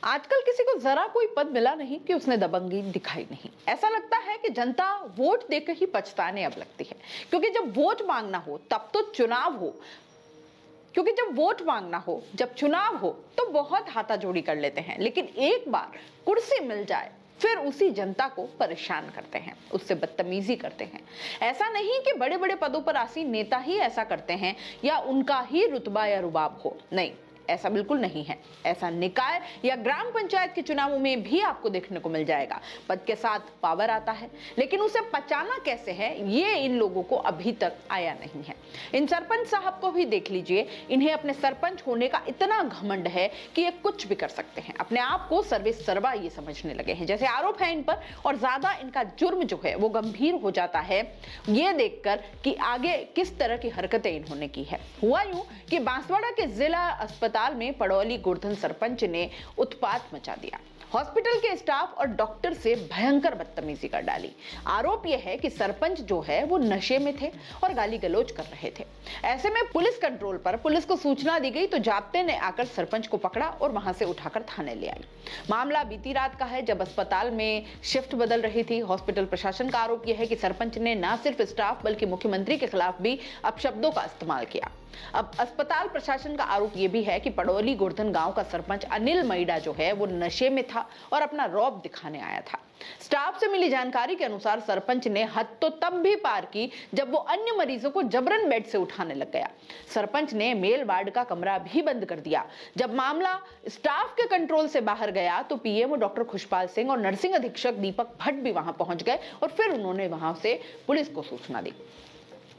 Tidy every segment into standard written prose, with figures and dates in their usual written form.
आजकल किसी को जरा कोई पद मिला नहीं कि उसने दबंगी दिखाई नहीं। ऐसा लगता है कि जनता वोट देकर ही पछताने अब लगती है, क्योंकि जब वोट मांगना हो तब तो चुनाव हो क्योंकि जब वोट मांगना हो, जब चुनाव हो तो बहुत हाथाजोड़ी कर लेते हैं, लेकिन एक बार कुर्सी मिल जाए फिर उसी जनता को परेशान करते हैं, उससे बदतमीजी करते हैं। ऐसा नहीं कि बड़े बड़े पदों पर आसीन नेता ही ऐसा करते हैं या उनका ही रुतबा या रुबाब हो, नहीं, ऐसा बिल्कुल नहीं है। ऐसा निकाय या ग्राम पंचायत के चुनावों में भी आपको देखने को मिल जाएगा। पद के साथ पावर आता है, लेकिन उसे पचाना कैसे है ये इन लोगों को अभी तक आया नहीं है। इन सरपंच साहब को भी देख लीजिए, इन्हें अपने सरपंच होने का इतना घमंड है कि ये कुछ भी कर सकते हैं। अपने आप को सर्वे सर्वा ये समझने लगे हैं जैसे आरोप है इन पर, और ज्यादा इनका जुर्म जो है वो गंभीर हो जाता है ये देखकर कि आगे किस तरह की हरकतें इन्होंने की है। हुआ यूं कि बांसवाड़ा के जिला अस्पताल में पड़ौली गोवर्धन सरपंच ने उत्पात मचा दिया। हॉस्पिटल के स्टाफ और डॉक्टर से भयंकर बदतमीजी कर डाली। आरोप यह है कि सरपंच जो है वो नशे में थे और गाली गलौज कर रहे थे। ऐसे में पुलिस कंट्रोल पर पुलिस को सूचना दी गई तो जाब्ते ने आकर सरपंच को पकड़ा और वहां से उठाकर थाने ले आई। मामला बीती रात का है, जब अस्पताल में शिफ्ट बदल रही थी। हॉस्पिटल प्रशासन का आरोप यह है कि सरपंच ने न सिर्फ स्टाफ बल्कि मुख्यमंत्री के खिलाफ भी अपशब्दों का इस्तेमाल किया। अब अस्पताल प्रशासन का आरोप यह भी है कि पड़ौली गोवर्धन गांव का सरपंच अनिल मैडा जो है वो नशे में था और अपना रौब दिखाने आया था। स्टाफ से मिली जानकारी के अनुसार सरपंच ने हद तो तब भी पार की जब वो अन्य मरीजों को जबरन बेड से उठाने लग गया। सरपंच ने मेल वार्ड का कमरा भी बंद कर दिया। जब मामला स्टाफ के कंट्रोल से बाहर गया तो पीएमओ डॉक्टर खुशपाल सिंह और नर्सिंग अधीक्षक दीपक भट्ट भी वहां पहुंच गए और फिर उन्होंने वहां से पुलिस को सूचना दी।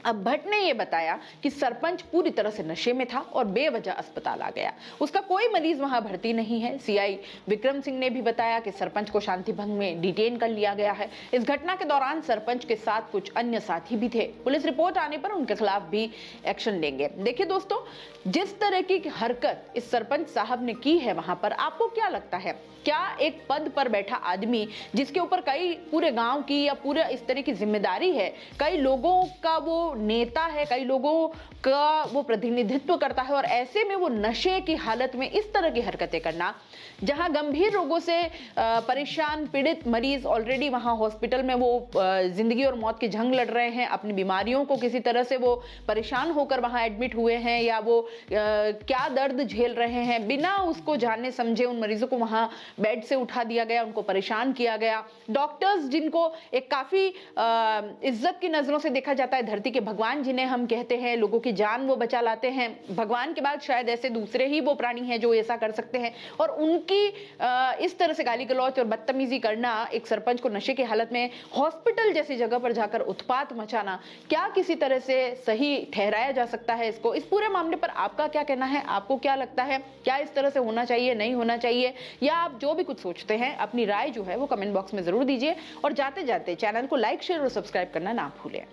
अब भट्ट ने यह बताया कि सरपंच पूरी तरह से नशे में था और बेवजह अस्पताल आ गया। उसका कोई मरीज वहां भर्ती नहीं है। सीआई विक्रम सिंह ने भी बताया कि सरपंच को शांति भंग में डिटेन कर लिया गया है। इस घटना के दौरान सरपंच के साथ कुछ अन्य साथी भी थे। पुलिस रिपोर्ट आने पर उनके खिलाफ भी एक्शन लेंगे। देखिए दोस्तों, जिस तरह की हरकत इस सरपंच साहब ने की है वहां पर, आपको क्या लगता है, क्या एक पद पर बैठा आदमी जिसके ऊपर कई पूरे गांव की या पूरे इस तरह की जिम्मेदारी है, कई लोगों का वो नेता है, कई लोगों का वो प्रतिनिधित्व करता है, और ऐसे में वो नशे की हालत में इस तरह की हरकतें करना, जहां गंभीर रोगों से परेशान पीड़ित मरीज ऑलरेडी वहां हॉस्पिटल में वो जिंदगी और मौत की जंग लड़ रहे हैं, अपनी बीमारियों को किसी तरह से वो परेशान होकर वहां एडमिट हुए हैं या वो क्या दर्द झेल रहे हैं, बिना उसको जाने समझे उन मरीजों को वहां बेड से उठा दिया गया, उनको परेशान किया गया। डॉक्टर्स जिनको एक काफी इज्जत की नजरों से देखा जाता है, धरती के भगवान जिन्हें हम कहते हैं, लोगों की जान वो बचा लाते हैं, भगवान के बाद शायद ऐसे दूसरे ही वो प्राणी हैं जो ऐसा कर सकते हैं, और उनकी इस तरह से गाली गलौज और बदतमीजी करना, एक सरपंच को नशे की हालत में हॉस्पिटल जैसी जगह पर जाकर उत्पात मचाना, क्या किसी तरह से सही ठहराया जा सकता है इसको? इस पूरे मामले पर आपका क्या कहना है? आपको क्या लगता है, क्या इस तरह से होना चाहिए, नहीं होना चाहिए, या आप जो भी कुछ सोचते हैं अपनी राय जो है वो कमेंट बॉक्स में जरूर दीजिए। और जाते जाते चैनल को लाइक, शेयर और सब्सक्राइब करना ना भूलें।